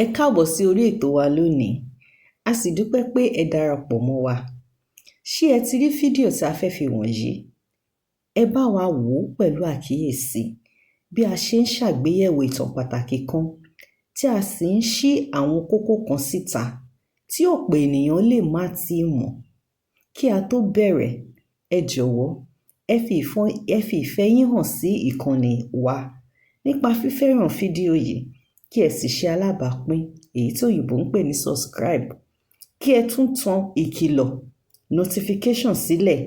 Ẹ káàbọ̀ sí orí ètò wa lónìí. A sì dúpẹ́ pé ẹ darapọ̀ mọ́ wa. Ṣé ẹ ti rí fídíò tí a fẹ́ fi wọ̀nyí? Ẹ bá wa wò ó pẹ̀lú àkíyèsí bí a ṣe ń ṣàgbéyẹ̀wò ìtàn pàtàkì kan tí a sì ń ṣí àwọn kókó kan síta tí ọ̀pọ̀ ènìyàn lè má tíì mọ̀. Kí a tó bẹ̀rẹ̀, ẹ jọ̀wọ́ ẹ fi ìfẹ́ yín hàn sí ìkànnì wa nípa fífẹ́ràn fídíò yìí, kí ẹ sì ṣe alábàápín èyí tí òyìnbó ń pè ní subscribe. Kí ẹ tún tan ìkìlọ̀ notification sílẹ̀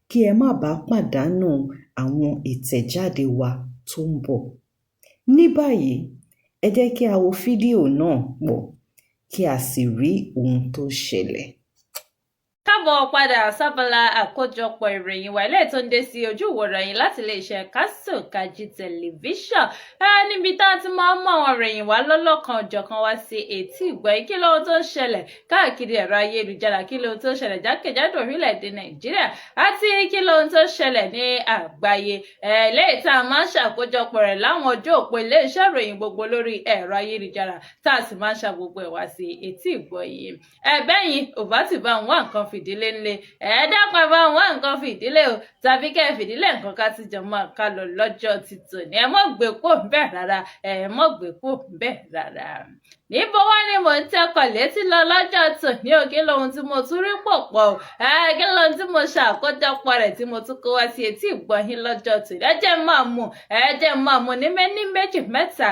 kí ẹ má bàa pàdánù àwọn ìtẹ̀jáde wa tó ń bọ̀. Ní báyìí, ẹ jẹ́ kí a wo fídíò náà pọ̀ kí a sì rí ohun tó ṣẹlẹ̀. Káàbọ̀ padà sábàlá àkójọpọ̀ ìròyìn wa ilé tó ń dé sí ojú ìwòran yín láti iléeṣẹ́ Kasukaji tẹlifíṣàn. Níbi tá a ti máa ń mú àwọn ìròyìn wa lọ́lọ́kan ọ̀jọ̀kan wá sí etí ìgbọ̀nyín. Kí lóhun tó ń ṣẹlẹ̀ káàkiri ẹ̀rọ ayélujára, kí lóhun tó ń ṣẹlẹ̀ jákèjádò orílẹ̀-èdè Nàìjíríà àti kí lóhun tó ń ṣẹlẹ̀ ní àgbáyé. Eléyìí tá a máa ń ṣàkójọpọ̀ rẹ̀ láwọn ojú òpó iléeṣẹ́ ìròyìn gbogbo lórí ẹ̀rọ ayélujára tá a sì máa ń ṣàgbogbo ẹ̀ wá sí etí ìgbọ̀nyín. Ẹ̀bẹ́yìn ò bá ti bá wọn nǹkan fìdílé ńlẹ̀, dápọ̀ ẹ bá wọn nǹkan fìdílé o, tàbí kẹ́ ẹ fìdílé nǹkan ká ti jọ máa ká lọ lọ́jọ́ ti tòní. Ẹ mọ́ gbé kó ń bẹ̀ rárá, ẹ mọ́ gbé kó ń bẹ̀ rárá. Níbo wá ni mò ń tẹkọ̀ létí lọ lọ́jọ́ tòní o? Kí lohun tí mo tún rí pọ̀pọ̀ o? Kí lohun tí mo ṣàkójọpọ̀ rẹ̀ tí mo tún kó wá sí etí ìgbọ̀nyín lọ́jọ́ tòní? Ẹ jẹ́ máa mú ní méjì mẹ́ta.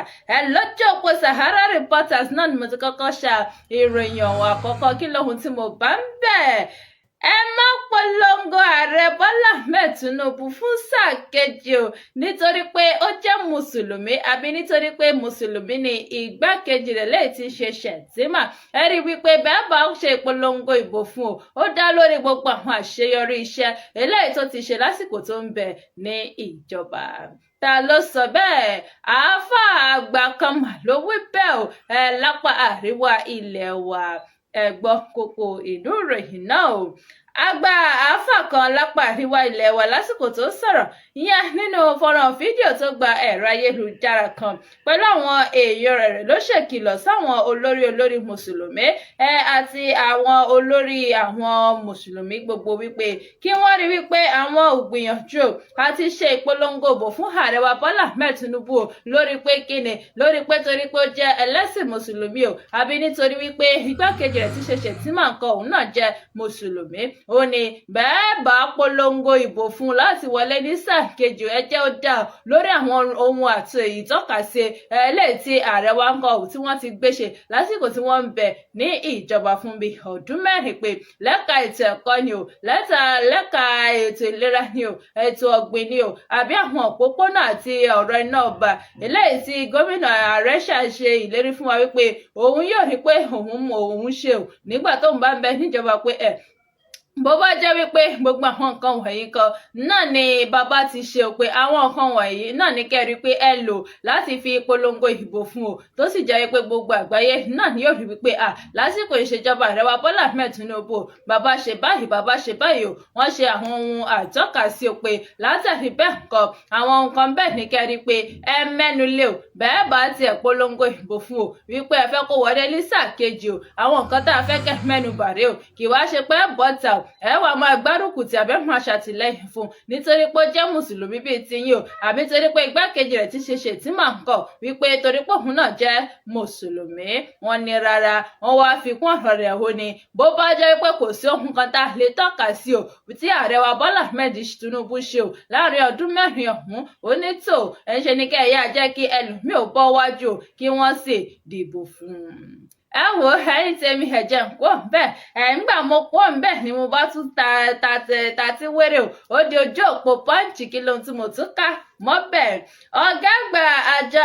Lọ́jọ́ òpó Sahara Reporters náà ni mo ti kọ́kọ́ ṣa ìròyìn ọ̀hún àkọ́kọ́. Kí lohun tí mo bá ń bẹ̀? Ẹ má polongo ààrẹ Bọ́lá Ahmed Tinubu fún sáà kejì o, nítorí pé ó jẹ́ mùsùlùmí àbí nítorí pé mùsùlùmí ni igbákejì rẹ̀ léyìí tí ń ṣe Shettima. Ẹ rí wípé bẹ́ẹ̀ bá ṣe ìpolongo ìbò fún o, ó dá lórí gbogbo àwọn àṣeyọrí iṣẹ́ eléyìí tó ti ṣe lásìkò tó ń bẹ ní ìjọba. Ta ló sọ bẹ́ẹ̀? Àáfàá àgbà kan mà ló wí bẹ́ẹ̀ o, lápá àríwá ilẹ̀ wa. Ẹ gbọ́ kókó inú ìròyìn náà o. Àgbà àáfàá kan lápá àríwá ilẹ̀ wa lásìkò tó sọ̀rọ̀ ìyẹn nínú fọ́nrán fídíò tó gba ẹ̀rọ ayélujára kan pẹ̀lú àwọn èèyàn rẹ̀ ló ṣèkìlọ̀ sáwọn olórí mùsùlùmí àti àwọn olórí àwọn mùsùlùmí gbogbo wípé kí wọ́n rí wípé àwọn ò gbìyànjú àti ṣe ìpolongo ìbò fún ààrẹ wa Bọ́lá Ahmed Tinubu lórí pé kíni, lórí pé torí pé ó jẹ́ ẹlẹ́sìn mùsùlùmí o, àbí nítorí wípé igbákejì rẹ̀ ti ṣe Shettima nǹkan òun náà jẹ́ mùsùlùmí. Ó ní bẹ́ẹ̀ bá polongo ìbò fún láti wọlé ní sáà kejì, ẹ jẹ́ ó dá lórí àwọn ohun àti ìtọ́kasí eléyìí tí ààrẹ wa ń kọ tí wọ́n ti gbé ṣe lásìkò tí wọ́n ń bẹ ní ìjọba fún bíi ọdún mẹ́rin pé lẹ́ka ètò ẹ̀kọ́ ni o, lẹ́ka ètò ìlera ni o, ètò ọ̀gbìn ni o, àbí àwọn òpópónà àti ọ̀rọ̀ iná ọba eléyìí tí gómìnà ààrẹ ṣàṣe ìlérí fún wa wípé òun yóò rí pé òun ṣe o nígbà tóun bá ń bẹ níjọba pé bó bá jẹ́ wípé gbogbo àwọn nǹkan wọ̀nyí kan náà ni bàbá ti ṣe o, pé àwọn nǹkan wọ̀nyí náà ní kẹ́rí pé ẹ lò láti fi polongo ìbò fún o, tó sì jẹ́ wípé gbogbo àgbáyé náà ni yóò rí wípé lásìkò ìṣèjọba ààrẹ wa Bọ́lá Ahmed Tinubu bàbá ṣe báyìí o, wọ́n ṣe àwọn ohun àtọ́kasí o, pé látàrí bẹ́ẹ̀ nǹkan àwọn nǹkan bẹ́ẹ̀ ní kẹ́rí pé ẹ mẹ́nu lé o, bẹ́ẹ̀ bá tiẹ̀ polongo ìbò fún o wípé ẹ fẹ́ kó wọlé ní sáà kejì o, àwọn nǹkan tá a fẹ́ kẹ́ mẹ́nu bàrẹ́ o, kì wá ṣe pé bọ́tà ẹ wà máa gbárùkù tí àbẹ́ máa ṣàtìlẹ́yìn fún nítorí pé ó jẹ́ mùsùlùmí bíi tiyín o, àbí torí pé igbákejì rẹ̀ ti ṣe Shettima nǹkan wípé torí pé òun náà jẹ́ mùsùlùmí. Wọ́n ní rárá, wọ́n wá fi kún ọ̀rọ̀ rẹ̀ ó ní bó bá jẹ́ wípé kò sí ohun kan tá a lè tọ́ka sí o tí ààrẹ wa Bọ́lá Ahmed Tinubu ṣe o láàrin ọdún mẹ́rin ọ̀hún, ó ní tó ẹ̀ ń ṣe ní kẹ́ẹ̀yà jẹ́ kí ẹlòmíì ò bọ́ wájú o kí wọ́n sì dìbò fún un. Ẹ wo ẹ̀yin tèmi ẹ̀jẹ̀ ń kó bẹ́ẹ̀ ńgbà mo kó bẹ́ẹ̀ ni mo bá tún ta tí wéré o, ó di ojú òpó Punch. Kí lóhun tí mo tún ká mọ́bẹ̀? Ọ̀gá àgbà àjọ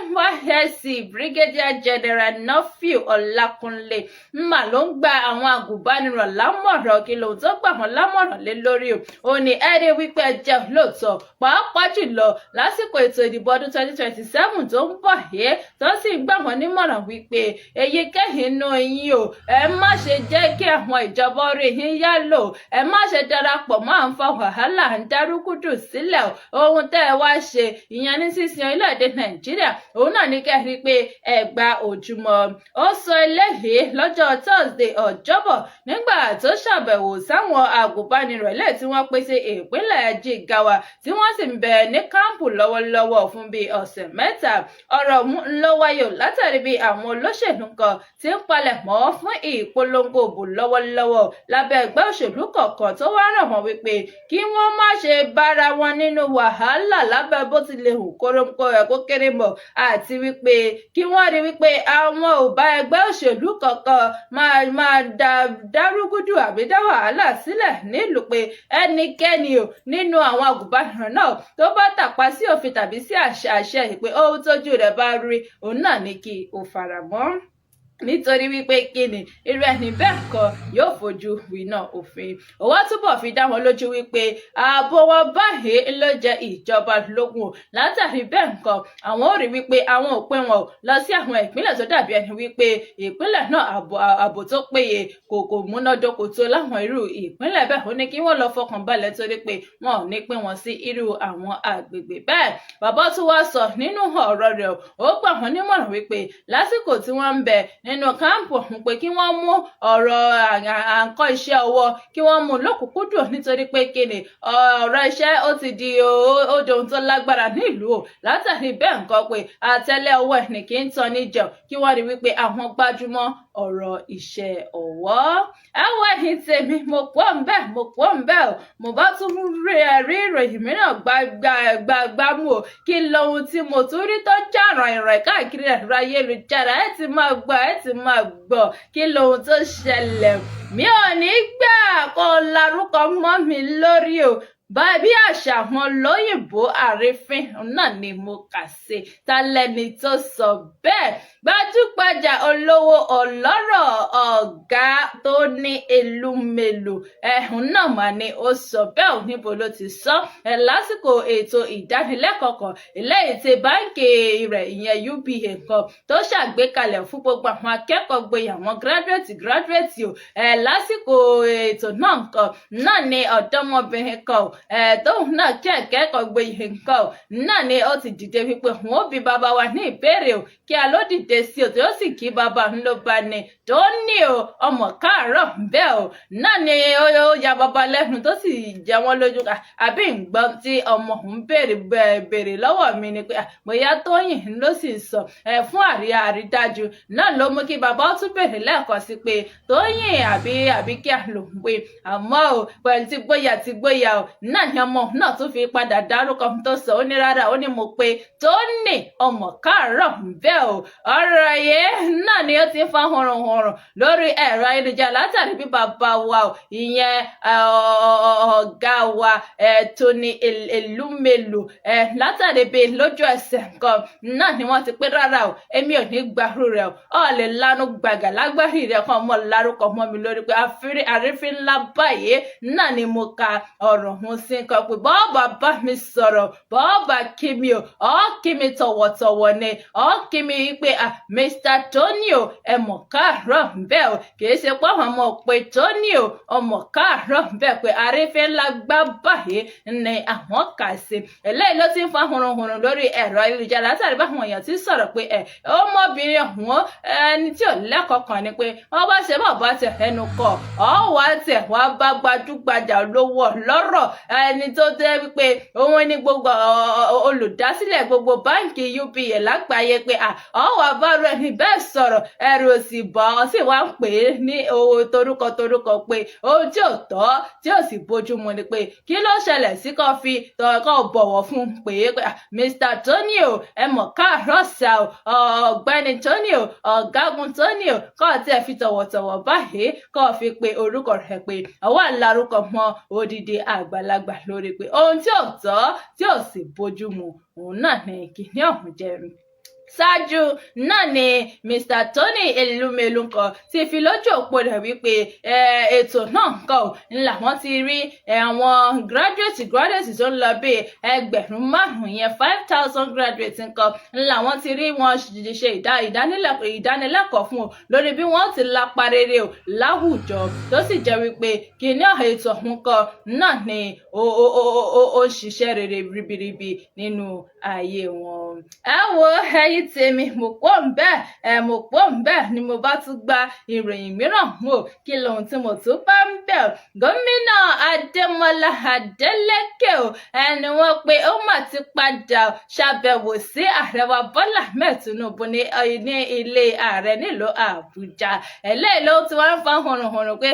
NYSC Brigadier General Nafiu Ọlákúnlé mà ló ń gba àwọn àgùnbánirọ̀ lámọ̀ràn. Kí lóhun tó gbà wọ́n lámọ̀ràn lé lórí o? Ó ní ẹ rí wípé ẹ jẹ́ olóòótọ́ pàápàá jùlọ lásìkò ètò ìdìbò ọdún 2027 tó ń bọ̀ yé, tó sì gbà wọ́n nímọ̀ràn wípé èyíkéyìí inú yín o, ẹ má ṣe jẹ́ kí àwọn ìjọba orí yín yálò, ẹ má ṣe darapọ̀ mọ́ à ń fa wàhálà ń dárúkúdù sílẹ̀ o. Ohun tẹ́ ẹ wá ṣe ìyẹn ní sísin orílẹ̀-èdè Nàìjíríà òun náà ní kẹ́rí pé ẹgbà ojúmọ́. Ó sọ eléyìí lọ́jọ́ Thursday Ọjọ́bọ̀ nígbà tó ṣàbẹ̀wò sáwọn agùnbánirọ̀ ilé tí wọ́n pèsè ìpínlẹ̀ Jigawa tí wọ́n sì ń bẹ ní kámpù lọ́wọ́lọ́wọ́ fún bíi ọ̀sẹ̀ mẹ́ta. Ọ̀rọ̀ ló wáyé látàrí bí àwọn olóṣèlú kan ti ń palẹ̀ mọ́ fún ìpolongo òbò lọ́wọ́lọ́wọ́ lábẹ́ ẹgbẹ́ òṣèlú kọ̀ọ̀kan tó wá ràn wọ́n wípé kí wọ́n má ṣe bára wọn nínú wàhálà lábẹ́ bó ti lè hù kórópó ẹ̀kọ́ kéré mọ́ àti wípé kí wọ́n rí wípé àwọn ò bá ẹgbẹ́ òṣèlú kọ̀ọ̀kan máa dárúgúdù àbí dá wàhálà sílẹ̀ nílùú pé ẹnikẹ́ni ò nínú àwọn agùnbánirọ̀ náà tó bá tàpá sí òfin tàbí sí àṣẹ ìpè ohun tójú rẹ̀ bá rí òun náà ní kí ó faramọ́ nítorí wípé kíni irú ẹni bẹ́ẹ̀ kọ́ yóò fojú winá òfin. Ó wá túbọ̀ fi dá wọn lójú wípé ààbò wọn báyìí ló jẹ ìjọba lógún látàrí bẹ́ẹ̀ nǹkan àwọn ò rí wípé àwọn òpin wọn lọ sí àwọn ìpínlẹ̀ tó dàbí ẹni wípé ìpínlẹ̀ náà ààbò tó péye kò múnádóko tó láwọn irú ìpínlẹ̀ bẹ́ẹ̀ ó ní kí wọ́n lọ fọkàn balẹ̀ torí pé wọn ò ní pín wọn sí irú àwọn àgbègbè bẹ́ẹ̀. Bàbá tún wá sọ nínú ọ̀rọ̀ rẹ̀ ó gbà wọ́n nímọ̀ràn wípé lásìkò tí wọ́n ń bẹ nínú kámpù ọ̀hún pé kí wọ́n mú ọ̀rọ̀ àǹkọ́ iṣẹ́ ọwọ́ kí wọ́n mú lókùnkúndùn nítorí pé kíni ọ̀rọ̀ iṣẹ́ ó ti di ohun tó lágbára nílùú látàrí bẹ́ẹ̀ nǹkan pé àtẹ́lẹ̀ ọwọ́ ẹni kì í tán níjẹun kí wọ́n rí wípé àwọn gbájúmọ́ ọ̀rọ̀ iṣẹ́ ọwọ́. Ẹ̀wọ̀n ẹ̀yìn tèmi mo pọ̀ ń bẹ́ẹ̀ o mo bá tún rí ìròyìn mìíràn gbámú o kí lohun tí mo tún rí tó já ràn káàkiri ẹ̀rọ ayélujára ẹ ti máa gbọ́ kí lohun tó ṣẹlẹ̀. Mi ò ní gbà kó larúkọ mọ́ mi lórí o bí àṣà àwọn olóyìnbó àrífín náà ni mo kà sí ta lẹni tó sọ bẹ́ẹ̀. Gbajúgbajà olówó ọlọ́rọ̀ ọ̀gá tó ní elúmelu ẹ̀hún náà mà ni ó sọ bẹ́ẹ̀ ò níbo ló ti sọ lásìkò ètò ìdánilẹ́kọ̀ọ́ kan eléyìí tí báńkì rẹ̀ ìyẹn UBA kan tó ṣàgbékalẹ̀ fún gbogbo àwọn akẹ́kọ̀ọ́ gboyè àwọn gíráduwétì o lásìkò ètò náà kan náà ni ọ̀dọ́mọbìnrin kan tóun náà kẹ́kọ̀ọ́ gboyè nǹkan náà ni ó ti dìde wípé wọn ó bi bàbá wa ní ìbéèrè o kí a ló dìde sí o tí ó sì kí bàbá ń ló bá ní tó ní o ọmọ káàárọ̀ bẹ́ẹ̀ o náà ni ó ya bàbá lẹ́nu tó sì jẹ wọ́n lójú àbí ǹgbọ́n tí ọmọ ń béèrè lọ́wọ́ mi ni pé bóyá Tóyìn ló sì sọ fún àrídájú náà ló mú kí bàbá ó tún béèrè lẹ́ẹ̀kan sí pé Tóyìn àbí kí a lò ń pè àmọ́ o pẹ̀lú ti gbóyà o náà ni ọmọ náà tún fi padà dárúkọ tó sọ ó ní rárá ó ní mo pé Tóní ọmọ káàárọ̀ bẹ́ẹ̀ o ọ̀rọ̀ yìí náà ni ó ti ń fa hànrànhànràn lórí ẹ̀rọ ayélujára látàrí bí bàbá wa o ìyẹn ọ̀gá wa Tóní Elúmelu látàrí bí lójú ẹsẹ̀ nǹkan náà ni wọ́n ti pé rárá o èmi ò ní gbàrú rẹ o lè lanu gbàgà lágbárí rẹ kan mọ́ lárúkọ mọ́ mi lórí pé àrífín ńlá báyìí náà ni mo ka ọ̀rọ̀ hun sí nǹkan pé bọ́ọ̀bà bá mi sọ̀rọ̀ bọ́ọ̀bà kí mi o kí mi tọ̀wọ̀tọ̀wọ̀ ni kí mi wípé Mr. Tony o ẹ mọ̀ káàárọ̀ bẹ́ẹ̀ o kìí ṣe pé àwọn ọmọ pé Tony o ọmọ káàárọ̀ bẹ́ẹ̀ pé àrífín ńlá gbá báyìí ni àwọn kà sí eléyìí ló ti ń fa hurunhurun lórí ẹ̀rọ ayélujára látàrí báwọn èèyàn ti sọ̀rọ̀ pé ọmọbìnrin ọ̀hún ẹni tí ò lẹ́kọ̀ọ́ kan ni pé wọ́n bá ṣe bàbá tẹ̀ ẹnu kọ̀ wá tẹ̀ wá bá gbajúgbajà olówó lọ́rọ̀ ẹni tó jẹ́ wípé òun ní gbogbo olùdásílẹ̀ gbogbo báńkì UBA lágbàáyé pé wà bá rẹ̀ ní bẹ́ẹ̀ sọ̀rọ̀ ẹ̀rù òsì bọ́ ọ sì wá ń pè é ní owó torúkọ pé ohun tí ò tọ́ tí ò sì bójúmu ni pé kí ló ṣẹlẹ̀ sí kó fi tọ̀ọ̀kọ́ bọ̀wọ̀ fún pé Mr. Tony o ẹ mọ̀ káàárọ̀ sá o ọ̀gbẹ́ni Tony o ọ̀gágun Tony o kó tí ẹ fi tọ̀wọ̀tọ̀wọ̀ báyìí kó fi pe orúkọ rẹ̀ pé ọwọ́ àlárúkọ mọ́ odidi àgbàlagbà lórí pé ohun tí ò tọ́ tí ò sì bójúmu òun náà ní kíní ọ̀hún jẹ́ ṣáájú náà ni Mr. Tony Elumelu kan ti fi lójú òpó rẹ̀ wípé ètò náà kan làwọn ti rí àwọn graduate tó ń lọ bí 5,000 yẹn 5,000 graduates nǹkan làwọn ti rí wọn ṣe ìdánilẹ́kọ̀ọ́ fún lórí bí wọ́n ti lápa rere láwùjọ tó sì jẹ́ wípé kìíní ètò ọ̀hún kan náà ni ó ṣiṣẹ́ rere ribiribi nínú ayé wọn. ẹ wo ẹ̀yin tèmi mo pọ̀ ń bẹ́ẹ̀ ni mo bá tún gba ìròyìn mìíràn mọ́ kí lóhun tí mo tún bá ń bẹ̀. Gómìnà Adémọ́lá Adélékè ẹni wọ́n pé ó mà ti padà ṣàbẹ̀wò sí ààrẹ wa Bọ́lá Ahmed Tinubu ní ilé ààrẹ nílùú Àbújá. Eléyìí ló ti wá ń fa hùrùhùrù pé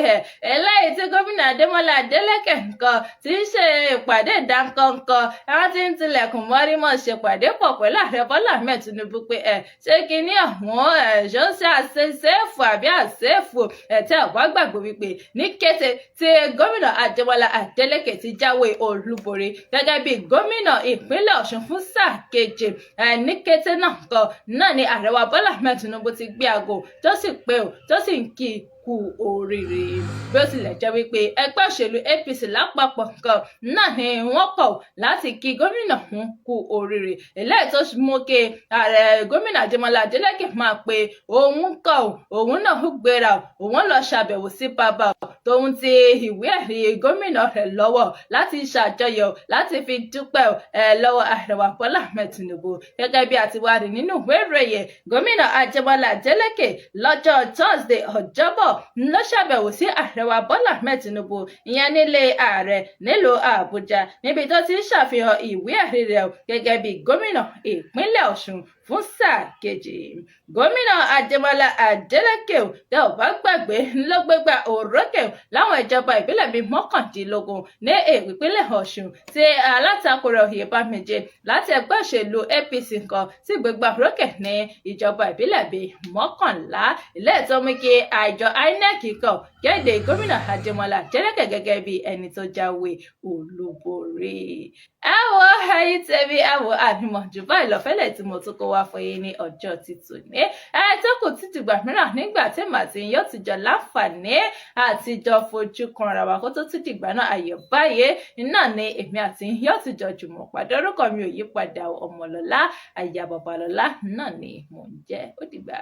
eléyìí tí gómìnà Adémọ́lá Adélékè nǹkan ti ń ṣe ìpàdé ìdánkọ́ńkọ́ ẹ̀wọ́n ti ń tilẹ̀kùn mọ́rí mọ́ ṣèpàdé pọ̀ pẹ̀lú ààrẹ Bọ́lá Ahmed Tinubu pé ṣé kinní ọ̀hún ṣó ṣe àṣeṣẹ́fù àbí àṣẹ́fù tẹ́ ọ̀gbọ́n gbàgbé wípé ní kété tí gómìnà Adémọ́lá Adélékè ti jáwé olúborí gẹ́gẹ́ bí gómìnà ìpínlẹ̀ Ọ̀ṣun fún sáà kejì ní kété náà ni ààrẹ wa Bọ́lá Ahmed Tinubu ti gbé aago tó sì pé tó sì ń kí kú oríire bí ó tilẹ̀ jẹ́ wípé ẹgbẹ́ òṣèlú APC lápapọ̀ nǹkan náà ni wọ́n kọ̀ láti kí gómìnà ọ̀hún kú oríire eléyìí tó mú kí ààrẹ gómìnà Adémọ́lá Adélékè máa pe òun náà gbéra òun lọ ṣàbẹ̀wò sí bàbá tóun ti ìwé ẹ̀rí gómìnà rẹ̀ lọ́wọ́ láti ṣàjọyọ̀ láti fi dúpẹ́ lọ́wọ́ ààrẹ wa Bọ́lá Ahmed Tinubu gẹ́gẹ́ bí a ti wá rí nínú ìwé ìròyìn gómìnà Adémọ́lá Adélékè lọ́jọ́ Thursday ọjọ́bọ̀ ló ṣàbẹ̀wò sí ààrẹ wa Bọ́lá Ahmed Tinubu ìyẹn nílé ààrẹ nílùú Àbújá níbi tó ti ń ṣàfihàn ìwé ẹ̀rí rẹ̀ gẹ́gẹ́ bí gómìnà ìpínlẹ̀ Ọ̀ṣun fún sáà kejì. Gómìnà Adémọ́lá Adélékè tẹ́ ò bá gbàgbé ló gbégbá òrókè láwọn ìjọba ìbílẹ̀ bíi 19 ní ìpínlẹ̀ Ọ̀ṣun tí alátakò rẹ̀ Oyèbáméjì láti ẹgbẹ́ òṣèlú APC kan sì gbégbá òrókè ní ìjọba ìbílẹ̀ bíi 11 ilé tó mú kí àjọ INEC kan kéde gómìnà Adémọ́lá Adélékè gẹ́gẹ́ bí ẹni tó jáwé olúborí. ẹ wo ẹ̀yin tèmi àbímọ jù báyìí lọ́fẹ́lẹ̀ tí mo tún kó wá fún yín ní ọjọ́ títún ní tó kù títí gbà mìíràn nígbà tí màtí yóò ti jọ láǹfààní àtijọ́ fojú kan ara wa kó tó tún dìgbà náà ayọ̀ báyé náà ni èmi àti yóò ti jọ jùmọ̀ pàdé orúkọ mi ò yí padà Ọmọlọ́lá aya Babalọ́lá náà ni mò ń jẹ́ ó dìgbà.